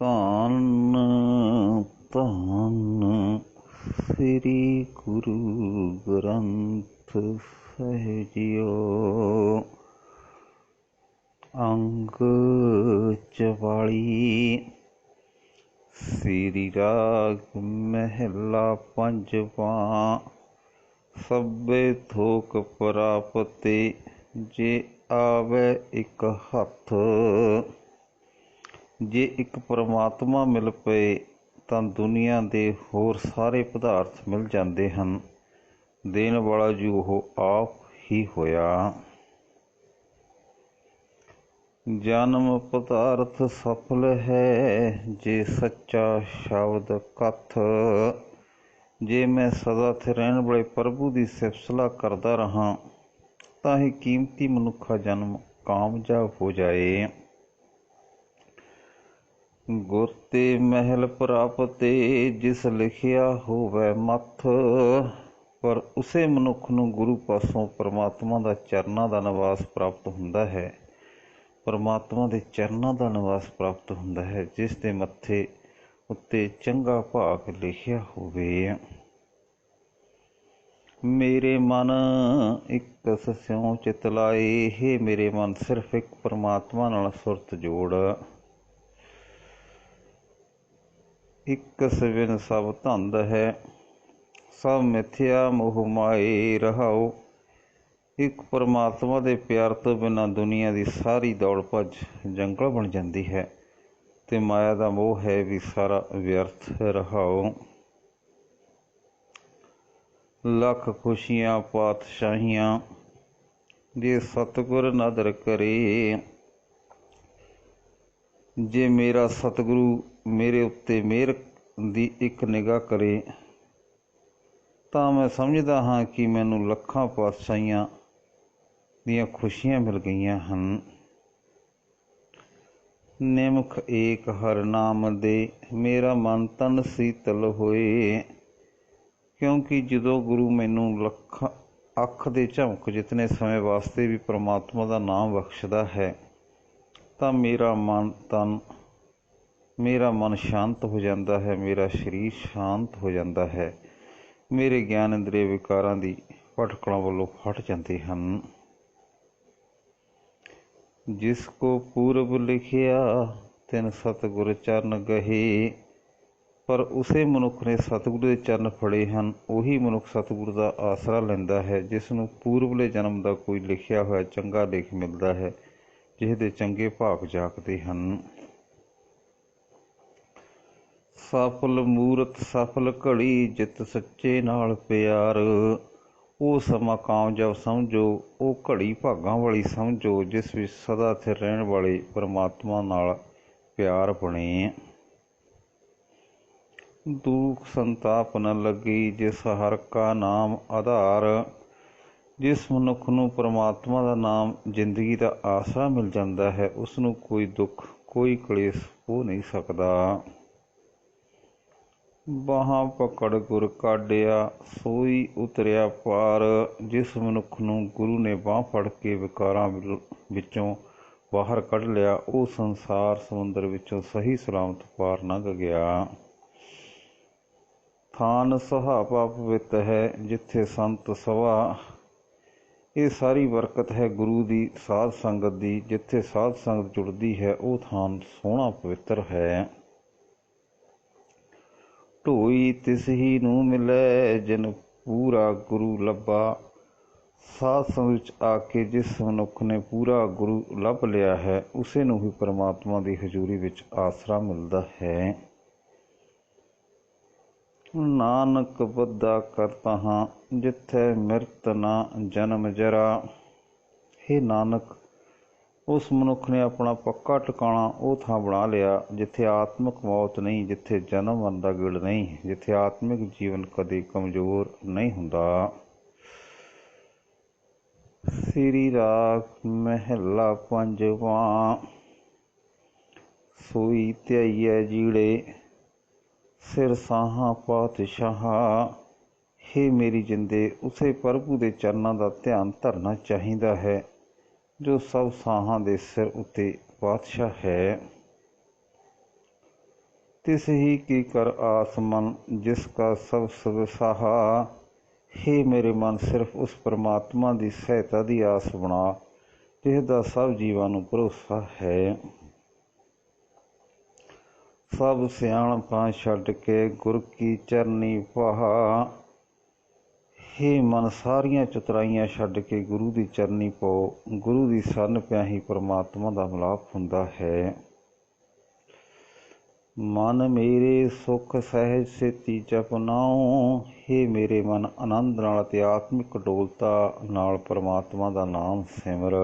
ਧੰਨ ਧੰਨ ਸ੍ਰੀ ਗੁਰੂ ਗ੍ਰੰਥ ਸਾਹਿਬ ਅੰਗ 44 ਸ੍ਰੀ ਰਾਗ ਮਹਿਲਾ ਪੰਜਵਾਂ। ਸਭੇ ਥੋਕ ਪ੍ਰਾਪਤੇ ਜੇ ਆਵੇ ਇੱਕ ਹੱਥ। ਜੇ ਇੱਕ ਪਰਮਾਤਮਾ ਮਿਲ ਪਏ ਤਾਂ ਦੁਨੀਆ ਦੇ ਹੋਰ ਸਾਰੇ ਪਦਾਰਥ ਮਿਲ ਜਾਂਦੇ ਹਨ। ਦੇਣ ਵਾਲਾ ਜੀ ਉਹ ਆਪ ਹੀ ਹੋਇਆ। ਜਨਮ ਪਦਾਰਥ ਸਫਲ ਹੈ ਜੇ ਸੱਚਾ ਸ਼ਬਦ ਕਥ। ਜੇ ਮੈਂ ਸਦਾ ਇੱਥੇ ਰਹਿਣ ਵਾਲੇ ਪ੍ਰਭੂ ਦੀ ਸਿਫਤਸਲਾ ਕਰਦਾ ਰਹਾਂ ਤਾਂ ਇਹ ਕੀਮਤੀ ਮਨੁੱਖਾ ਜਨਮ ਕਾਮਯਾਬ ਹੋ ਜਾਏ। ਗੁਰ ਤੇ ਮਹਿਲ ਪ੍ਰਾਪਤੇ ਜਿਸ ਲਿਖਿਆ ਹੋਵੇ ਮੱਥ। ਪਰ ਉਸੇ ਮਨੁੱਖ ਨੂੰ ਗੁਰੂ ਪਾਸੋਂ ਪਰਮਾਤਮਾ ਦਾ ਚਰਨਾਂ ਦਾ ਨਿਵਾਸ ਪ੍ਰਾਪਤ ਹੁੰਦਾ ਹੈ। ਪਰਮਾਤਮਾ ਦੇ ਚਰਨਾਂ ਦਾ ਨਿਵਾਸ ਪ੍ਰਾਪਤ ਹੁੰਦਾ ਹੈ ਜਿਸ ਦੇ ਮੱਥੇ ਉੱਤੇ ਚੰਗਾ ਭਾਗ ਲਿਖਿਆ ਹੋਵੇ। ਮੇਰੇ ਮਨ ਇੱਕ ਸਿਉ ਚਿਤ ਲਾਏ। ਹੇ ਮੇਰੇ ਮਨ ਸਿਰਫ ਇੱਕ ਪਰਮਾਤਮਾ ਨਾਲ ਸੁਰਤ ਜੋੜ। ਇੱਕ ਸਵਿਨ ਸਭ ਧੰਦ ਹੈ ਸਭ ਮਿਥਿਆ ਮੋਹ ਮਾਏ ਰਹਾਓ। ਇੱਕ ਪਰਮਾਤਮਾ ਦੇ ਪਿਆਰ ਤੋਂ ਬਿਨਾਂ ਦੁਨੀਆ ਦੀ ਸਾਰੀ ਦੌੜ ਭੱਜ ਜੰਗਲ ਬਣ ਜਾਂਦੀ ਹੈ ਤੇ ਮਾਇਆ ਦਾ ਮੋਹ ਹੈ ਵੀ ਸਾਰਾ ਵਿਅਰਥ ਰਹਾਓ। ਲੱਖ ਖੁਸ਼ੀਆਂ ਪਾਤਸ਼ਾਹੀਆਂ ਜੇ ਸਤਿਗੁਰ ਨਦਰ ਕਰੇ। ਜੇ ਮੇਰਾ ਸਤਿਗੁਰੂ ਮੇਰੇ ਉੱਤੇ ਮਿਹਰ ਦੀ ਇੱਕ ਨਿਗਾਹ ਕਰੇ ਤਾਂ ਮੈਂ ਸਮਝਦਾ ਹਾਂ ਕਿ ਮੈਨੂੰ ਲੱਖਾਂ ਪਾਤਸ਼ਾਹੀਆਂ ਦੀਆਂ ਖੁਸ਼ੀਆਂ ਮਿਲ ਗਈਆਂ ਹਨ। ਨਿਮਖ ਏਕ ਹਰਿ ਨਾਮ ਦੇ ਮੇਰਾ ਮਨ ਤਨ ਸੀਤਲ ਹੋਏ। ਕਿਉਂਕਿ ਜਦੋਂ ਗੁਰੂ ਮੈਨੂੰ ਅੱਖ ਦੇ ਝਮਕ ਜਿਤਨੇ ਸਮੇਂ ਵਾਸਤੇ ਵੀ ਪਰਮਾਤਮਾ ਦਾ ਨਾਮ ਬਖਸ਼ਦਾ ਹੈ ਤਾਂ ਮੇਰਾ ਮਨ ਸ਼ਾਂਤ ਹੋ ਜਾਂਦਾ ਹੈ, ਮੇਰਾ ਸਰੀਰ ਸ਼ਾਂਤ ਹੋ ਜਾਂਦਾ ਹੈ, ਮੇਰੇ ਗਿਆਨ ਇੰਦਰੀ ਵਿਕਾਰਾਂ ਦੀ ਭਟਕਣਾਂ ਵੱਲੋਂ ਹਟ ਜਾਂਦੇ ਹਨ। ਜਿਸ ਕੋ ਪੂਰਬ ਲਿਖਿਆ ਤਿਨ ਸਤਿਗੁਰ ਚਰਨ ਗਹੇ। ਪਰ ਉਸੇ ਮਨੁੱਖ ਨੇ ਸਤਿਗੁਰੂ ਦੇ ਚਰਨ ਫੜੇ ਹਨ। ਉਹੀ ਮਨੁੱਖ ਸਤਿਗੁਰੂ ਦਾ ਆਸਰਾ ਲੈਂਦਾ ਹੈ ਜਿਸ ਨੂੰ ਪੂਰਬਲੇ ਜਨਮ ਦਾ ਕੋਈ ਲਿਖਿਆ ਹੋਇਆ ਚੰਗਾ ਲੇਖ ਮਿਲਦਾ ਹੈ, ਜਿਹਦੇ ਚੰਗੇ ਭਾਗ ਜਾਗਦੇ ਹਨ। ਸਫਲ ਮੂਰਤ ਸਫਲ ਘੜੀ ਜਿਤ ਸੱਚੇ ਨਾਲ ਪਿਆਰ। ਉਹ ਸਮਾਂ ਕਾਮਯਾਬ ਸਮਝੋ, ਉਹ ਘੜੀ ਭਾਗਾਂ ਵਾਲੀ ਸਮਝੋ ਜਿਸ ਵਿੱਚ ਸਦਾ ਸਥਿਰ ਰਹਿਣ ਵਾਲੇ ਪਰਮਾਤਮਾ ਨਾਲ ਪਿਆਰ ਬਣੇ। ਦੁੱਖ ਸੰਤਾਪ ਨ ਲੱਗੀ ਜਿਸ ਹਰਿ ਕਾ ਨਾਮ ਆਧਾਰ। ਜਿਸ ਮਨੁੱਖ ਨੂੰ ਪਰਮਾਤਮਾ ਦਾ ਨਾਮ ਜ਼ਿੰਦਗੀ ਦਾ ਆਸਰਾ ਮਿਲ ਜਾਂਦਾ ਹੈ ਉਸ ਨੂੰ ਕੋਈ ਦੁੱਖ ਕੋਈ ਕਲੇਸ਼ ਹੋ ਨਹੀਂ ਸਕਦਾ। ਬਾਹਾਂ ਪਕੜ ਗੁਰ ਕਾਢਿਆ ਸੋਈ ਉਤਰਿਆ ਪਾਰ। ਜਿਸ ਮਨੁੱਖ ਨੂੰ ਗੁਰੂ ਨੇ ਬਾਂਹ ਫੜ ਕੇ ਵਿਕਾਰਾਂ ਵਿੱਚੋਂ ਬਾਹਰ ਕੱਢ ਲਿਆ ਉਹ ਸੰਸਾਰ ਸਮੁੰਦਰ ਵਿੱਚੋਂ ਸਹੀ ਸਲਾਮਤ ਪਾਰ ਲੰਘ ਗਿਆ। ਥਾਨ ਸੁਹਾਵਾ ਪਵਿੱਤ ਹੈ ਜਿੱਥੇ ਸੰਤ ਸਭਾ। ਇਹ ਸਾਰੀ ਬਰਕਤ ਹੈ ਗੁਰੂ ਦੀ ਸਾਧ ਸੰਗਤ ਦੀ। ਜਿੱਥੇ ਸਾਧ ਸੰਗਤ ਜੁੜਦੀ ਹੈ ਉਹ ਥਾਨ ਸੋਹਣਾ ਪਵਿੱਤਰ ਹੈ। ਢੋਈ ਤਿਸ ਹੀ ਨੂੰ ਮਿਲੈ ਜਿਨ ਪੂਰਾ ਗੁਰੂ ਲੱਭਾ। ਸਾਧ ਸੰਗਤ ਵਿੱਚ ਆ ਕੇ ਜਿਸ ਮਨੁੱਖ ਨੇ ਪੂਰਾ ਗੁਰੂ ਲੱਭ ਲਿਆ ਹੈ ਉਸੇ ਨੂੰ ਹੀ ਪਰਮਾਤਮਾ ਦੀ ਹਜ਼ੂਰੀ ਵਿੱਚ ਆਸਰਾ ਮਿਲਦਾ ਹੈ। ਨਾਨਕ ਬੱਧਾ ਕਰਤਾ ਹਾਂ ਜਿੱਥੇ ਮਿਰਤ ਨਾ ਜਨਮ ਜਰਾ। ਹੇ ਨਾਨਕ ਉਸ ਮਨੁੱਖ ਨੇ ਆਪਣਾ ਪੱਕਾ ਟਿਕਾਣਾ ਉਹ ਥਾਂ ਬਣਾ ਲਿਆ ਜਿੱਥੇ ਆਤਮਿਕ ਮੌਤ ਨਹੀਂ, ਜਿੱਥੇ ਜਨਮ ਮਰਨ ਦਾ ਗੇੜ ਨਹੀਂ, ਜਿੱਥੇ ਆਤਮਿਕ ਜੀਵਨ ਕਦੇ ਕਮਜ਼ੋਰ ਨਹੀਂ ਹੁੰਦਾ। ਸ੍ਰੀ ਰਾਗ ਮਹਿਲਾ ਪੰਜਵਾਂ। ਸੋਈ ਧਿਆਈਐ ਜੀੜੇ ਸਿਰ ਸਾਹਾਂ ਪਾਤਸ਼ਾਹਾਂ। ਹੇ ਮੇਰੀ ਜਿੰਦੇ ਉਸੇ ਪ੍ਰਭੂ ਦੇ ਚਰਨਾਂ ਦਾ ਧਿਆਨ ਧਰਨਾ ਚਾਹੀਦਾ ਹੈ ਜੋ ਸਭ ਸਾਹਾਂ ਦੇ ਸਿਰ ਉੱਤੇ ਪਾਤਸ਼ਾਹ ਹੈ। तिस ही की कर आस मन जिसका सब सब सहा। हे मेरे मन, सिर्फ उस परमात्मा की सहायता की आस बना जिसका सब जीवां नूं भरोसा है। सब सियाणपां छड्ड के गुर की चरनी पहा। हे मन, सारियां चतुराइयां छड्ड के गुरु की चरनी पाओ। गुरु की सरन पिया ही परमात्मा का मिलाप हुंदा है। मन मेरे सुख सहज सेती जपनाओ। हे मेरे मन, आनंद नाल ते आत्मिक डोलता नाल परमात्मा का नाम सिमर।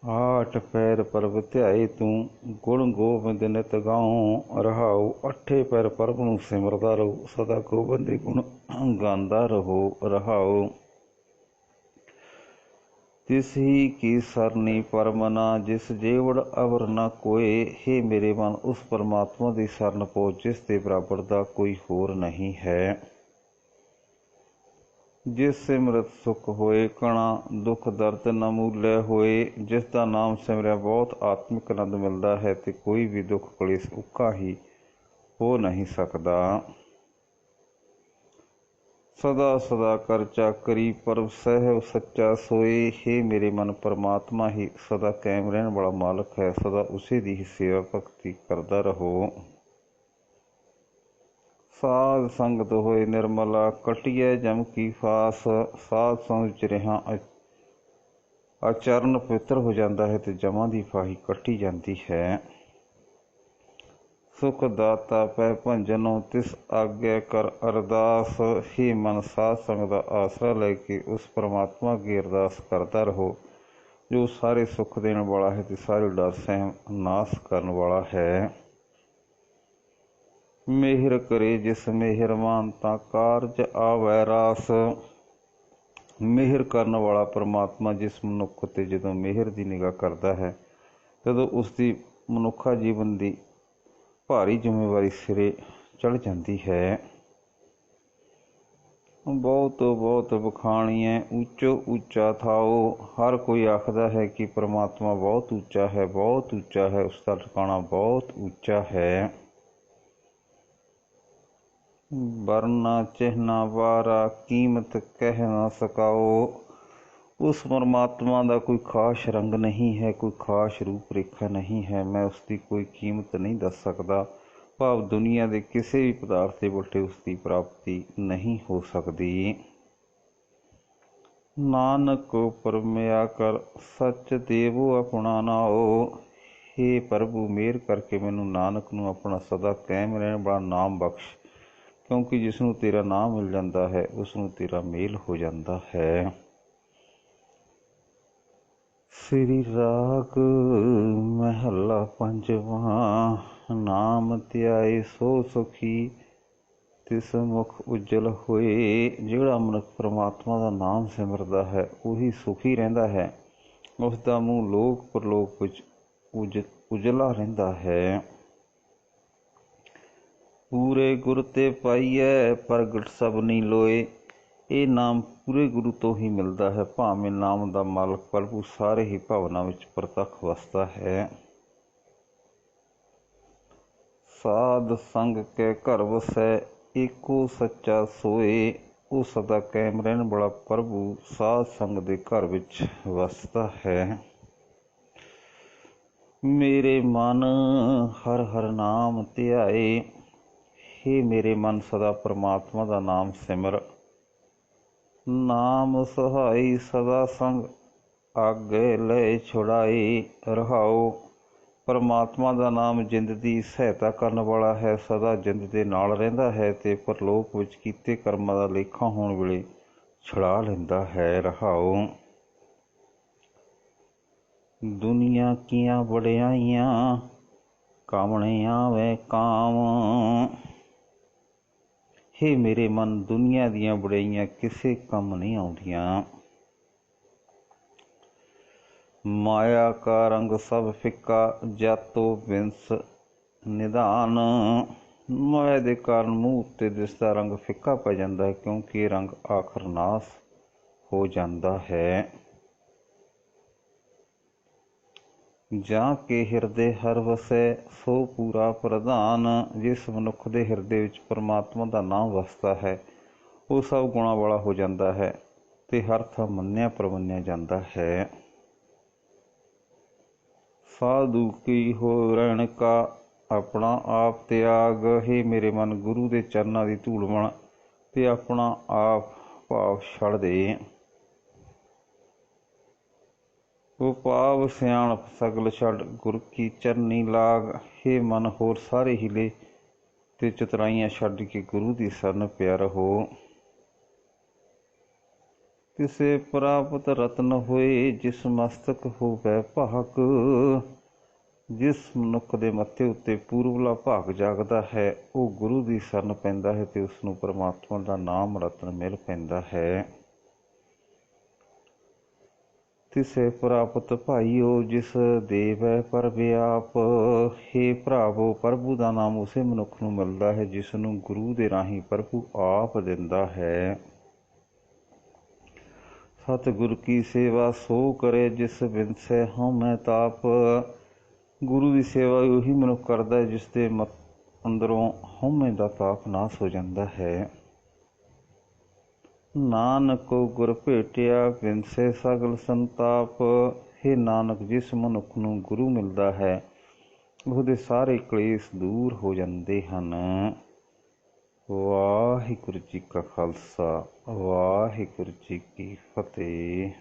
आठ पैर प्रभ ध्याए तू गुण गोबिंद नित गाऊं। रहाओ अठे पैर प्रभ नूं सिमरदा रहो, सदा गोबिंद दे गुण गांदा रहो। रहाओ तिस ही की सरनी परमना जिस जेवड़ अवर न कोय। हे मेरे मन, उस परमात्मा की सरन पो जिस दे बराबर दा कोई होर नहीं है। जिस सिमरत सुख होए कणा दुख दर्द न मूलै होए। जिस दा नाम सिमरिया बहुत आत्मिक आनंद मिलता है तो कोई भी दुख कलेस उका ही हो नहीं सकता। सदा सदा कर चाकरी परब सहब सच्चा सोए। हे मेरे मन, परमात्मा ही सदा कायम रहने वाला मालक है। सदा उसी की ही सेवा भक्ति करता रहो। साध संगत होए निर्मला कटिए जम की फास। साध संग च रहा आचरण पवित्र हो जाता है तो जमा की फाही कटी जाती है। सुख दाता पै भंजनो तिस आज्ञा कर अरदास। ही मन, साध संग का आसरा लैके उस परमात्मा की अरदास करता रहो जो सारे सुख देने वाला है तो सारे डर सहम नाश करने वाला है। मेहर करे जिस मेहरमान ता कारज आवै रास। मेहर करने वाला परमात्मा जिस मनुख ते जदों मेहर की निगाह करता है तदों उसकी मनुखा जीवन की भारी जिम्मेवारी सिरे चढ़ जाती है। बहुत बखाणिए ऊंचो ऊंचा थाओ। हर कोई आखदा है कि परमात्मा बहुत ऊंचा है, बहुत ऊंचा है, उसका ठिकाना बहुत ऊंचा है। वरना चिन्ह वारा कीमत कह न सकाओ। उस परमात्मा का कोई खास रंग नहीं है, कोई खास रूप रेखा नहीं है। मैं उसकी कोई कीमत नहीं दस सकता। भाव दुनिया के किसी भी पदार्थ के बल्टे उसकी प्राप्ति नहीं हो सकती। नानक परमया कर सच देवो अपना नाओ। हे प्रभु, मेहर करके मैनू नानक नूं अपना सदा कायम रहने वाला नाम बख्श, क्योंकि जिसनों तेरा नाम मिल जाता है उसनों तेरा मेल हो जाता है। श्री राग महला पंजवा। नाम ध्याए सो सुखी तिस मुख उज्जल होए। जिहड़ा मनुख परमात्मा का नाम सिमरदा है वही सुखी रहिंदा है। उसका मूँह लोक परलोक विच उजला रहिंदा है। पूरे गुर ते पाइए प्रगट सबनी लोए। ये नाम पूरे गुरु तो ही मिलता है। भावें नाम का मालक प्रभु सारे ही भावना विच प्रतख वसता है। साध संग के घर वसै एको सच्चा सोए। वो सदा कायम रहने वाला प्रभु साध संग के घर विच वसता है। मेरे मन हर हर नाम ध्याए। हे मेरे मन, सदा परमात्मा का नाम सिमर। नाम सहाई सदा संग आगे ले छुड़ाई। रहाओ परमात्मा का नाम जिंद की सहायता करने वाला है। सदा जिंद के नाल रहिंदा है ते परलोक विच कीते कर्मां दा लेखा होण वेले छुड़ा लैंदा है। रहाओ दुनिया कियां वड़ियाइयां कामणे आवे काम। हे मेरे मन, दुनिया दियां वड़ियाइयां किसे कम नहीं आउंदियां। माया का रंग सब फिक्का जातो बिंस निधान। माया के कारण मूँह उत्ते दिसदा रंग फिक्का पै जाता है, क्योंकि रंग आखिर नाश हो जाता है। ਜਾਂ ਕੇ ਹਿਰਦੇ ਹਰ ਵਸੈ ਸੋ ਪੂਰਾ ਪ੍ਰਧਾਨ। ਜਿਸ ਮਨੁੱਖ ਦੇ ਹਿਰਦੇ ਵਿੱਚ ਪਰਮਾਤਮਾ ਦਾ ਨਾਮ ਵਸਦਾ ਹੈ ਉਹ ਸਭ ਗੁਣਾਂ ਵਾਲਾ ਹੋ ਜਾਂਦਾ ਹੈ ਤੇ ਹਰ ਥਾਂ ਮੰਨਿਆ ਪ੍ਰਮੰਨਿਆ ਜਾਂਦਾ ਹੈ। ਸਾਧੂ ਕੀ ਹੋ ਰਹਿਣ ਕਾ ਆਪਣਾ ਆਪ ਤਿਆਗ। ਹੀ ਮੇਰੇ ਮਨ ਗੁਰੂ ਦੇ ਚਰਨਾਂ ਦੀ ਧੂੜ ਬਣ ਤੇ ਆਪਣਾ ਆਪ ਭਾਵ ਛੱਡ ਦੇ। ਉਹ ਭਾਵ ਸਿਆਣਪ ਸਗਲ ਛੱਡ ਗੁਰ ਕੀ ਚਰਨੀ ਲਾਗ। ਹੇ ਮਨ ਹੋਰ ਸਾਰੇ ਹੀਲੇ ਤੇ ਚਤੁਰਾਈਆਂ ਛੱਡ ਕੇ ਗੁਰੂ ਦੀ ਸ਼ਰਨ ਪਿਆ ਰਹੋ। ਕਿਸੇ ਪ੍ਰਾਪਤ ਰਤਨ ਹੋਏ ਜਿਸ ਮਸਤਕ ਹੋਵੇ ਭਾਗ। ਜਿਸ ਮਨੁੱਖ ਦੇ ਮੱਥੇ ਉੱਤੇ ਪੂਰਬਲਾ ਭਾਗ ਜਾਗਦਾ ਹੈ ਉਹ ਗੁਰੂ ਦੀ ਸ਼ਰਨ ਪੈਂਦਾ ਹੈ ਤੇ ਉਸਨੂੰ ਪਰਮਾਤਮਾ ਦਾ ਨਾਮ ਰਤਨ ਮਿਲ ਪੈਂਦਾ ਹੈ। ਤਿਸੇ ਪ੍ਰਾਪਤ ਭਾਈਓ ਜਿਸ ਦੇਵੈ ਪ੍ਰਭ ਆਪ। ਹੇ ਭਰਾਵੋ ਪ੍ਰਭੂ ਦਾ ਨਾਮ ਉਸੇ ਮਨੁੱਖ ਨੂੰ ਮਿਲਦਾ ਹੈ ਜਿਸ ਨੂੰ ਗੁਰੂ ਦੇ ਰਾਹੀਂ ਪ੍ਰਭੂ ਆਪ ਦਿੰਦਾ ਹੈ। ਸਤਿਗੁਰ ਕੀ ਸੇਵਾ ਸੋ ਕਰੇ ਜਿਸ ਬਿਨਸੈ ਹਉਮੈ ਤਾਪ। ਗੁਰੂ ਦੀ ਸੇਵਾ ਉਹੀ ਮਨੁੱਖ ਕਰਦਾ ਹੈ ਜਿਸ ਦੇ ਅੰਦਰੋਂ ਹਉਮੈ ਦਾ ਤਾਪ ਨਾਸ ਹੋ ਜਾਂਦਾ ਹੈ। ਨਾਨਕ ਗੁਰ ਭੇਟਿਆ ਬਿਨਸੇ ਸਗਲ ਸੰਤਾਪ। ਹੇ ਨਾਨਕ ਜਿਸ ਮਨੁੱਖ ਨੂੰ ਗੁਰੂ ਮਿਲਦਾ ਹੈ ਉਹਦੇ ਸਾਰੇ ਕਲੇਸ਼ ਦੂਰ ਹੋ ਜਾਂਦੇ ਹਨ। ਵਾਹਿਗੁਰੂ ਜੀ ਕਾ ਖਾਲਸਾ ਵਾਹਿਗੁਰੂ ਜੀ ਕੀ ਫਤਿਹ।